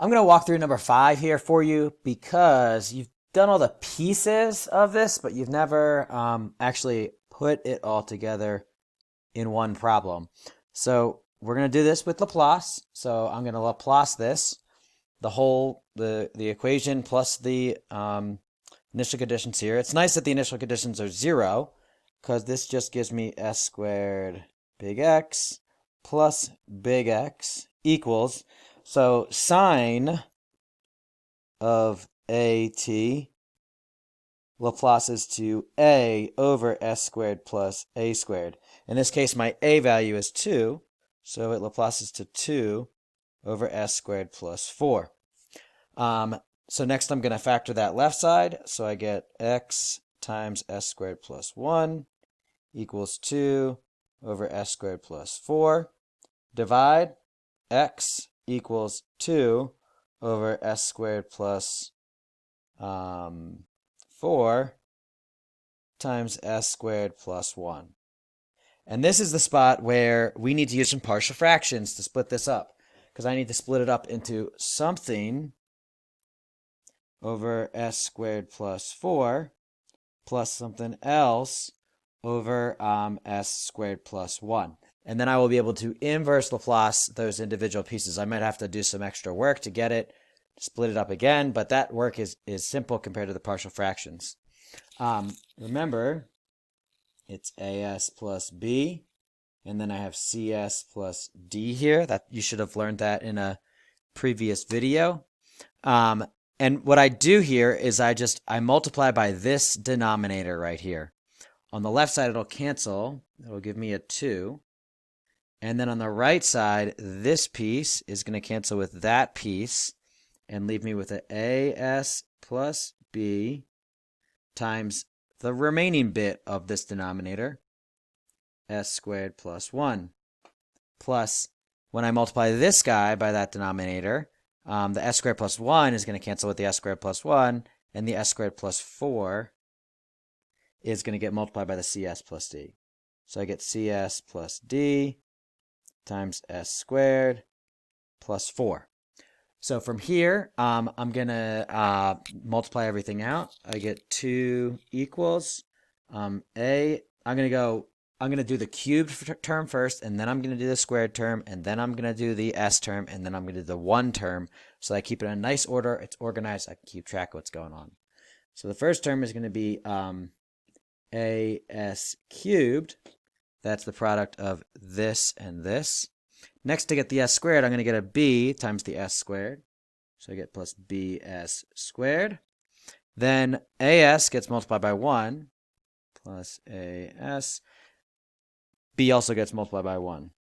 I'm going to walk through number 5 here for you because you've done all the pieces of this, but you've never actually put it all together in one problem. So we're going to do this with Laplace. So I'm going to Laplace this, the equation plus the initial conditions here. It's nice that the initial conditions are 0 because this just gives me s squared big X plus big X equals, so sine of AT Laplaces to a over s squared plus a squared. In this case, my a value is 2, so it Laplaces to 2 over s squared plus 4. So next I'm going to factor that left side, so I get x times s squared plus 1 equals 2 over s squared plus 4. Divide, x equals 2 over s squared plus 4 times s squared plus 1. And this is the spot where we need to use some partial fractions to split this up, because I need to split it up into something over s squared plus 4 plus something else over s squared plus 1. And then I will be able to inverse Laplace those individual pieces. I might have to do some extra work to get it, split it up again, but that work is simple compared to the partial fractions. Remember, it's as plus b, and then I have cs plus d here. That you should have learned that in a previous video. And what I do here is I multiply by this denominator right here. On the left side, it'll cancel. It'll give me a 2. And then on the right side, this piece is going to cancel with that piece and leave me with an as plus b times the remaining bit of this denominator, s squared plus 1. Plus, when I multiply this guy by that denominator, the s squared plus 1 is going to cancel with the s squared plus 1, and the s squared plus 4 is going to get multiplied by the cs plus d. So I get cs plus d times s squared plus 4. So from here, I'm going to multiply everything out. I get 2 equals I'm going to do the cubed term first, and then I'm going to do the squared term, and then I'm going to do the s term, and then I'm going to do the 1 term. So I keep it in a nice order. It's organized. I can keep track of what's going on. So the first term is going to be as cubed. That's the product of this and this. Next, to get the s squared, I'm going to get a b times the s squared. So I get plus bs squared. Then as gets multiplied by 1 plus as. B also gets multiplied by 1.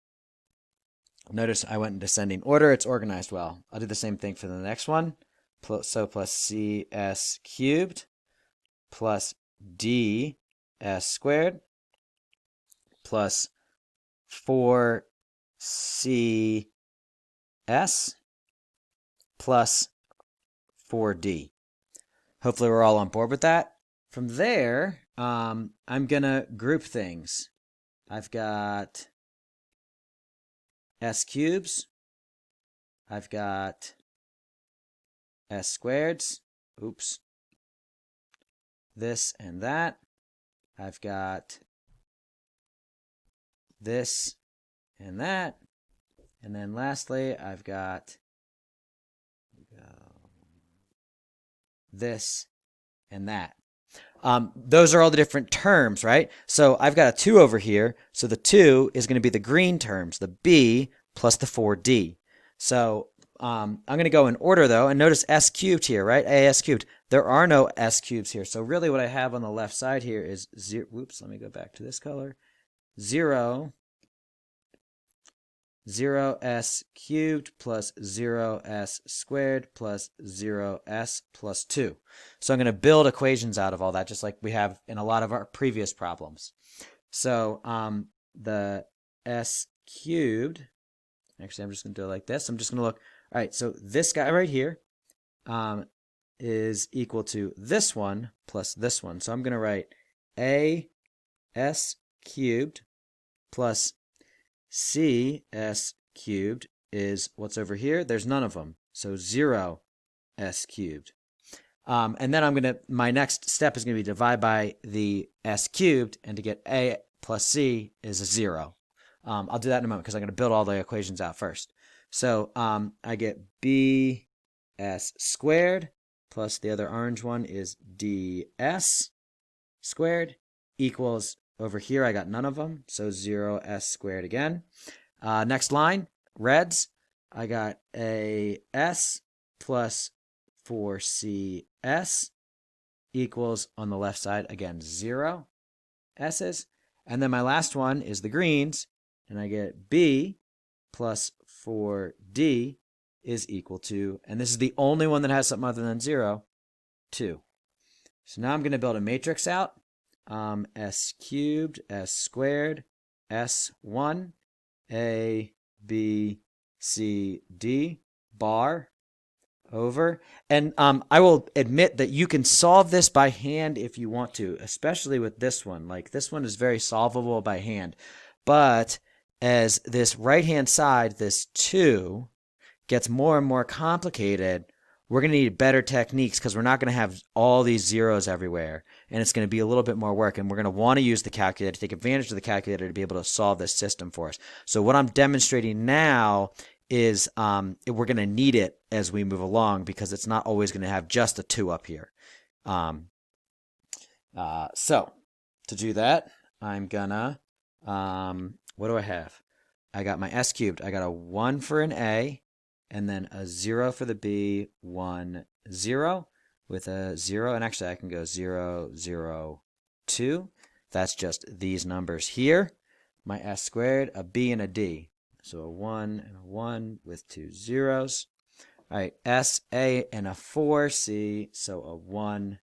Notice I went in descending order. It's organized well. I'll do the same thing for the next one. So plus cs cubed plus d s squared plus 4cs plus 4d. Hopefully we're all on board with that. From there, I'm going to group things. I've got s cubes. I've got s squareds. Oops. This and that. I've got this and that. And then lastly, I've got this and that. Those are all the different terms, right? So I've got a 2 over here. So the 2 is going to be the green terms, the b plus the 4d. So I'm going to go in order, though, and notice s cubed here, right? as cubed. There are no s cubes here. So really what I have on the left side here is 0. Whoops, let me go back to this color. 0 s cubed plus 0s squared plus 0s plus 2. So I'm going to build equations out of all that, just like we have in a lot of our previous problems. So the s cubed, actually I'm just going to do it like this. I'm just going to look, all right, so this guy right here is equal to this one plus this one. So I'm going to write as cubed plus cs cubed is what's over here. There's none of them. So 0 s cubed. And then my next step is going to be divide by the s cubed, and to get a plus c is a 0. I'll do that in a moment because I'm going to build all the equations out first. So I get b s squared plus the other orange one is ds squared equals, over here I got none of them, so 0 s squared again. Next line, reds, I got a s plus 4cs equals, on the left side, again, 0 s's. And then my last one is the greens, and I get b plus 4d is equal to, and this is the only one that has something other than 0, 2. So now I'm going to build a matrix out. S cubed, S squared, S1, A, B, C, D, bar, over. And I will admit that you can solve this by hand if you want to, especially with this one. Like, this one is very solvable by hand. But as this right-hand side, this 2, gets more and more complicated, we're going to need better techniques because we're not going to have all these zeros everywhere, and it's going to be a little bit more work, and we're going to want to use the calculator, take advantage of the calculator to be able to solve this system for us. So what I'm demonstrating now is we're going to need it as we move along because it's not always going to have just a 2 up here. So to do that, I'm going to, what do I have? I got my s cubed. I got a 1 for an a, and then a 0 for the b, 1, 0, with a 0, and actually I can go 0, 0, 2. That's just these numbers here. My s squared, a b and a d. So a 1 and a 1 with 2 zeros. All right, s, a, and a 4, c, so a 1,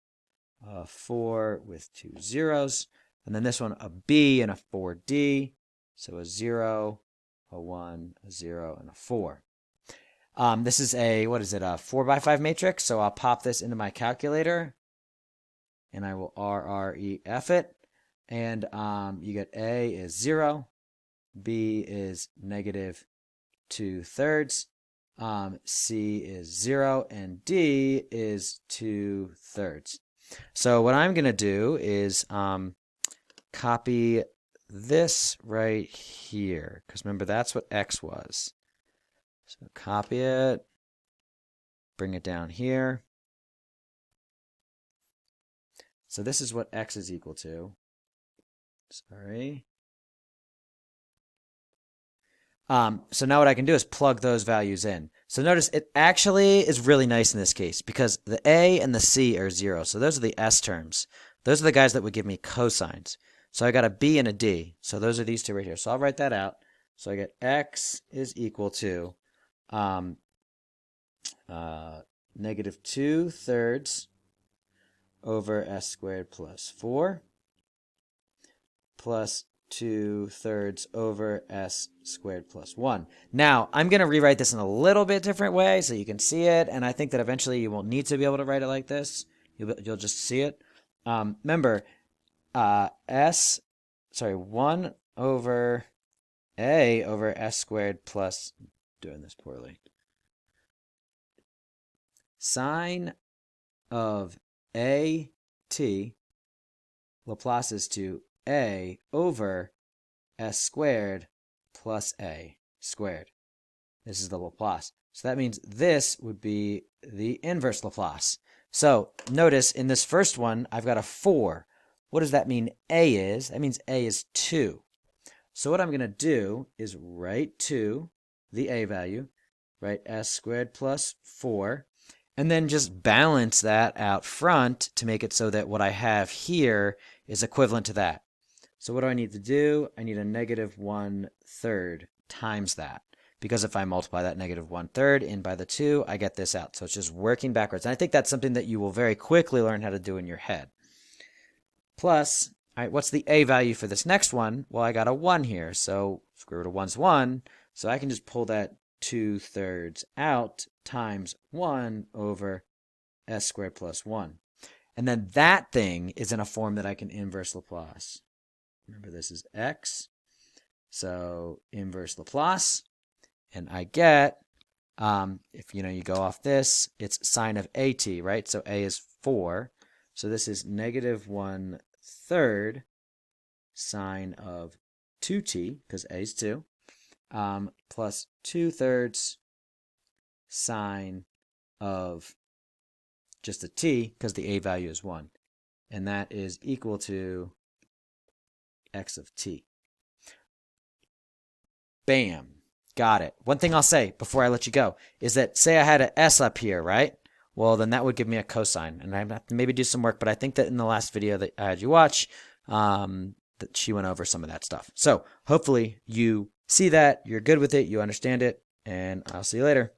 a 4 with 2 zeros. And then this one, a b and a 4d, so a 0, a 1, a 0, and a 4. This is a 4x5 matrix, so I'll pop this into my calculator, and I will RREF it, and you get A is 0, B is negative 2/3, C is 0, and D is 2/3. So what I'm going to do is copy this right here, because remember that's what X was. So copy it, bring it down here. So this is what X is equal to. Sorry. So now what I can do is plug those values in. So notice it actually is really nice in this case because the A and the C are 0. So those are the S terms. Those are the guys that would give me cosines. So I got a B and a D. So those are these two right here. So I'll write that out. So I get X is equal to negative 2/3 over s squared plus 4 plus 2/3 over s squared plus 1. Now, I'm going to rewrite this in a little bit different way so you can see it, and I think that eventually you won't need to be able to write it like this. You'll just see it. Remember, 1 over a over s squared plus, doing this poorly, sine of a t Laplace is to a over s squared plus a squared. This is the Laplace. So that means this would be the inverse Laplace. So notice in this first one, I've got a 4. What does that mean a is? That means a is 2. So what I'm going to do is write 2, the a value, write s squared plus 4, and then just balance that out front to make it so that what I have here is equivalent to that. So what do I need to do? I need a negative 1/3 times that. Because if I multiply that negative 1/3 in by the 2, I get this out. So it's just working backwards. And I think that's something that you will very quickly learn how to do in your head. Plus, all right, what's the a value for this next one? Well, I got a 1 here. So square root of 1 is 1. So I can just pull that 2/3 out times 1 over s squared plus 1. And then that thing is in a form that I can inverse Laplace. Remember, this is x. So inverse Laplace. And I get If you go off this, it's sine of AT, right? So A is 4. So this is negative 1/3 sine of 2t, because A is 2, plus 2/3 sine of just a t, because the A value is 1. And that is equal to x of t. Bam. Got it. One thing I'll say before I let you go is that, say I had an s up here, right? Well, then that would give me a cosine. And I have to maybe do some work, but I think that in the last video that I had you watch, that she went over some of that stuff. So hopefully you see that, you're good with it, you understand it, and I'll see you later.